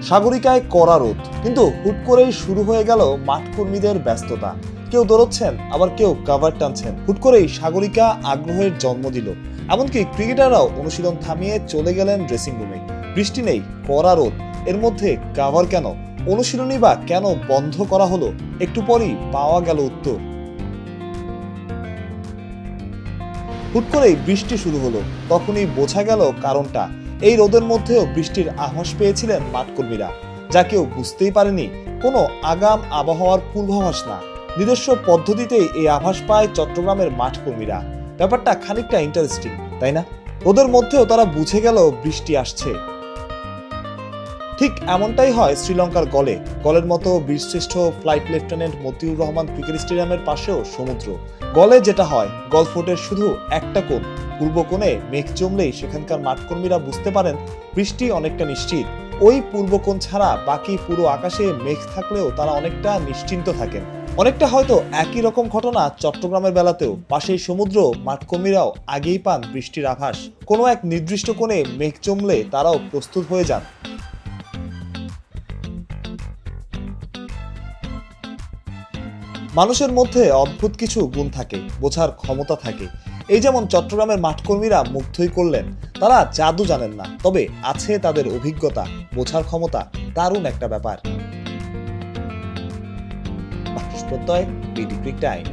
সাগরিকায় কড়া রোদ, কিন্তু হুট করেই শুরু হয়ে গেল মাঠকর্মীদের ব্যস্ততা। কেউ দৌড়চ্ছেন, আবার কেউ কাভার টানছেন। হুট করেই সাগরিকা আগ্রহের জন্ম দিল। এমনকি ক্রিকেটাররাও অনুশীলন থামিয়ে চলে গেলেন ড্রেসিং রুমে। বৃষ্টি নেই, কড়া রোদ, এর মধ্যে কাভার কেন? অনুশীলনই বা কেন বন্ধ করা হলো? একটু পরই পাওয়া গেল উত্তর। হুট করেই বৃষ্টি শুরু হলো, তখনই বোঝা গেল কারণটা। এই রোদের মধ্যেও বৃষ্টির আভাস পেয়েছিলেন মাঠকর্মীরা, যা কেউ বুঝতেই পারেনি। কোনো আগাম আবহাওয়ার পূর্বাভাস না, নিজস্ব পদ্ধতিতেই এই আভাস পায় চট্টগ্রামের মাঠকর্মীরা। ব্যাপারটা খানিকটা ইন্টারেস্টিং, তাই না? রোদের মধ্যেও তারা বুঝে গেল বৃষ্টি আসছে। ঠিক এমনটাই হয় শ্রীলঙ্কার গলের মতো বীরশ্রেষ্ঠ flight lieutenant Motiur Rahman cricket স্টেডিয়ামের পাশেও সমুদ্র। গলে যেটা হয়, গলফোর্টের শুধু একটা কোণ, পূর্ব কোণে মেঘ জমলেই সেখানকার মাঠকর্মীরা বুঝতে পারেন বৃষ্টি অনেকটা নিশ্চিত। ওই পূর্ব কোণ ছাড়া বাকি পুরো আকাশে মেঘ থাকলেও তারা অনেকটা নিশ্চিন্ত থাকেন। অনেকটা হয়তো একই রকম ঘটনা চট্টগ্রামের বেলাতেও। পাশেই সমুদ্র, মাঠকর্মীরাও আগেই পান বৃষ্টির আভাস। কোনো এক নির্দিষ্ট কোণে মেঘ জমলে তারাও প্রস্তুত হয়ে যান। মানুষের মধ্যে অদ্ভুত কিছু গুণ থাকে, বোঝার ক্ষমতা থাকে। এই যেমন চট্টগ্রামের মাঠকর্মীরা মুগ্ধই করলেন। তারা জাদু জানেন না, তবে আছে তাদের অভিজ্ঞতা, বোঝার ক্ষমতা। দারুণ একটা ব্যাপার। প্রত্যয়, বিডি ক্রিক টাইম।